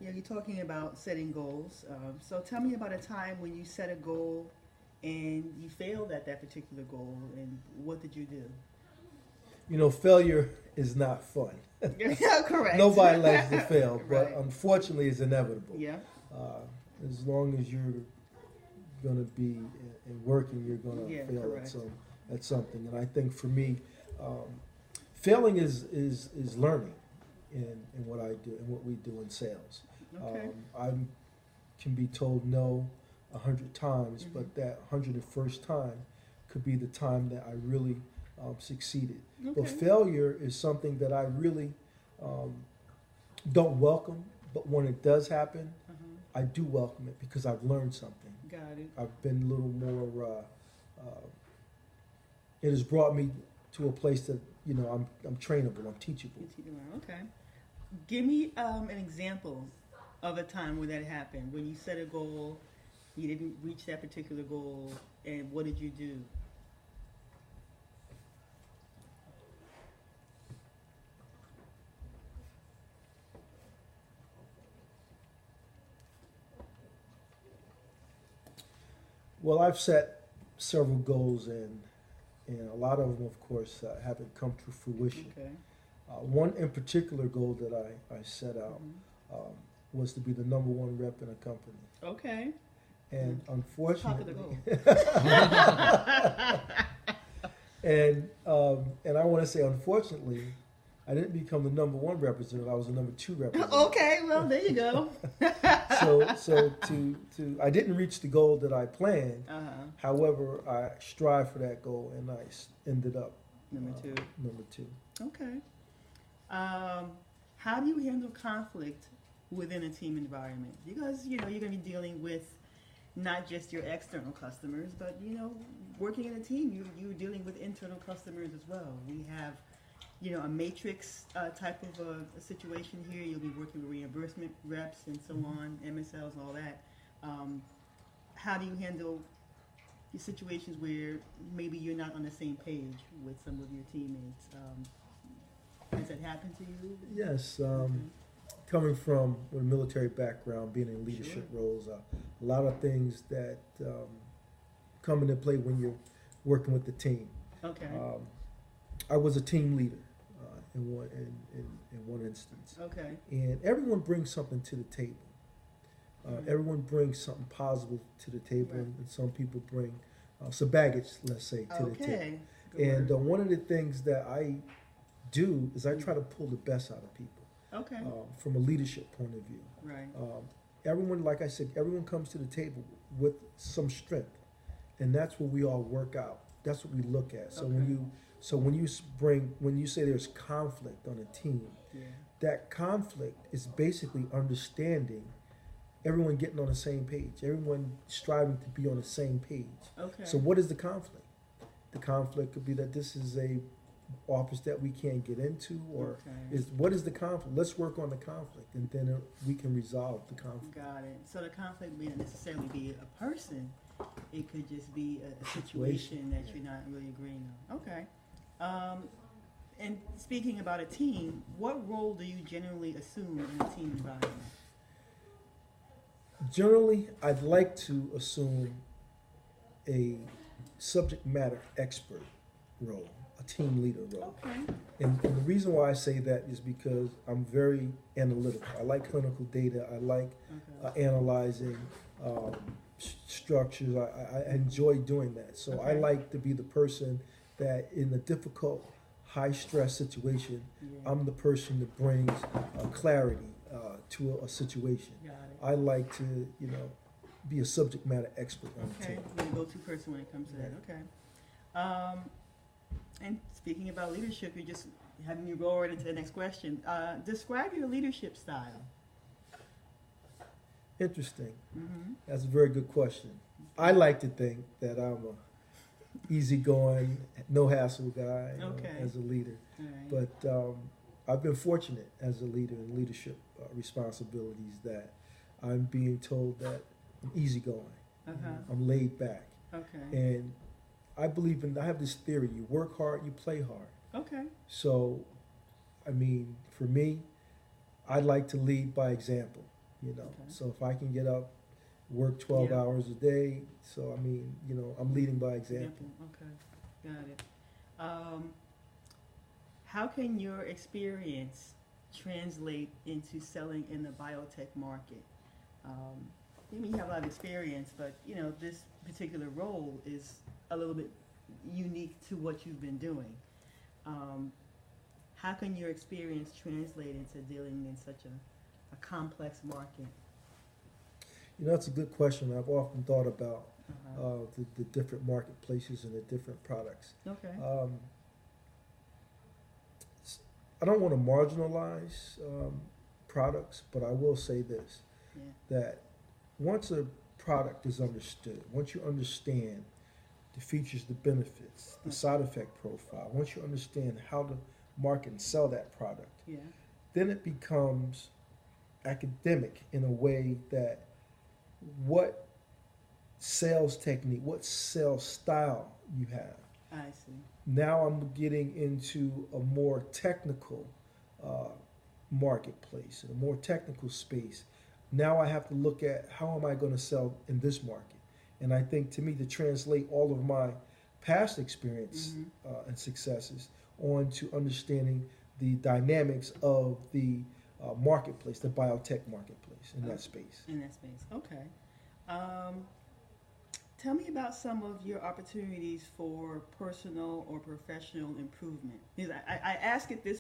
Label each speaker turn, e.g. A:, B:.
A: Yeah, you're talking about setting goals. So tell me about a time when you set a goal and you failed at that particular goal, and what did you do?
B: You know, failure is not fun.
A: Yeah, correct.
B: Nobody likes to fail, but
A: Right.
B: unfortunately, it's inevitable.
A: Yeah.
B: Uh, as long as you're going to be working, you're going to
A: Yeah,
B: fail
A: correct.
B: at something. And I think for me, um, failing is learning in what I do and what we do in sales.
A: Okay.
B: I can be told no 100 times,
A: Mhm.
B: but that 101st time could be the time that I really succeeded. But
A: Okay.
B: failure is something that I really um, don't welcome. But when it does happen,
A: Uh-huh.
B: I do welcome it because I've learned something.
A: Got it.
B: I've been a little more. It has brought me to a place that I'm trainable. I'm teachable.
A: Okay. Give me an example of a time where that happened, when you set a goal, you didn't reach that particular goal, and what did you do?
B: Well, I've set several goals, and a lot of them, of course, haven't come to fruition.
A: Okay.
B: One in particular goal that I set out um, was to be the number one rep in a company.
A: Okay.
B: And
A: Popular
B: unfortunately,
A: goal.
B: and I want to say unfortunately, I didn't become the number one representative. I was the number two representative.
A: Okay, well there you go.
B: So I didn't reach the goal that I planned.
A: Uh-huh.
B: However, I strive for that goal, and ended up
A: Number two.
B: Number two.
A: Okay. How do you handle conflict within a team environment? Because you're going to be dealing with not just your external customers, but working in a team, you're dealing with internal customers as well. We have a matrix type of a situation here. You'll be working with reimbursement reps and so on, MSLs and all that. How do you handle the situations where maybe you're not on the same page with some of your teammates? Has that happened to you?
B: Yes. Coming from a military background, being in leadership roles, a lot of things that come into play when you're working with the team.
A: Okay.
B: I was a team leader in one instance,
A: Okay.
B: and everyone brings something to the table. Everyone brings something positive to the table,
A: Right.
B: and some people bring some baggage, let's say, to the table.
A: Okay. Good
B: And
A: word.
B: one of the things that I do is I try to pull the best out of people
A: Okay.
B: from a leadership point of view.
A: Right.
B: Everyone, like I said, everyone comes to the table with some strength, and that's what we all work out. That's what we look at. So
A: Okay.
B: when you say there's conflict on a team,
A: Yeah.
B: that conflict is basically understanding everyone getting on the same page, everyone striving to be on the same page.
A: Okay.
B: So what is the conflict? The conflict could be that this is a office that we can't get into, or
A: Okay.
B: what is the conflict? Let's work on the conflict, and then we can resolve the conflict.
A: Got it. So the conflict may not necessarily be a person. It could just be a situation that you're not really agreeing on. Okay. And speaking about a team, what role do you generally assume in a team environment?
B: Generally, I'd like to assume a subject matter expert role, a team leader role.
A: Okay.
B: And the reason why I say that is because I'm very analytical. I like clinical data. I like
A: Okay.
B: analyzing structures. I enjoy doing that. So I
A: Okay.
B: like to be the person that in a difficult, high-stress situation,
A: Yeah.
B: I'm the person that brings clarity to a situation.
A: Got it.
B: I like to, be a subject matter expert on the
A: Okay.
B: team.
A: You're the go-to person when it comes to that. Okay. And speaking about leadership, you're just having me roll right into the next question. Describe your leadership style.
B: Interesting.
A: Mm-hmm.
B: That's a very good question. I like to think that I'm a easygoing, no hassle guy
A: Okay.
B: as a leader.
A: All right.
B: But I've been fortunate as a leader in leadership responsibilities that I'm being told that I'm easygoing.
A: Uh-huh.
B: I'm laid back.
A: Okay.
B: And I have this theory, you work hard, you play hard.
A: Okay.
B: So, I mean, for me, I like to lead by example. You know,
A: Okay.
B: so if I can get up, work 12
A: Yeah.
B: hours a day, so I mean, you know, I'm leading by example.
A: Okay, got it. How can your experience translate into selling in the biotech market? I mean, you have a lot of experience, but you know, this particular role is a little bit unique to what you've been doing. How can your experience translate into dealing in such a complex market?
B: You know, that's a good question. I've often thought about
A: Uh-huh.
B: the different marketplaces and the different products.
A: Okay.
B: S- I don't want to marginalize products, but I will say this,
A: Yeah.
B: that once a product is understood, once you understand the features, the benefits, the side effect profile, once you understand how to market and sell that product,
A: Yeah.
B: then it becomes academic in a way that what sales technique, what sales style you have.
A: I see.
B: Now I'm getting into a more technical uh, marketplace, a more technical space. Now I have to look at how am I going to sell in this market. And I think to me to translate all of my past experience and successes onto understanding the dynamics of the marketplace, the biotech marketplace in that space.
A: In that space. Okay. Um, Tell me about some of your opportunities for personal or professional improvement. Because I ask it this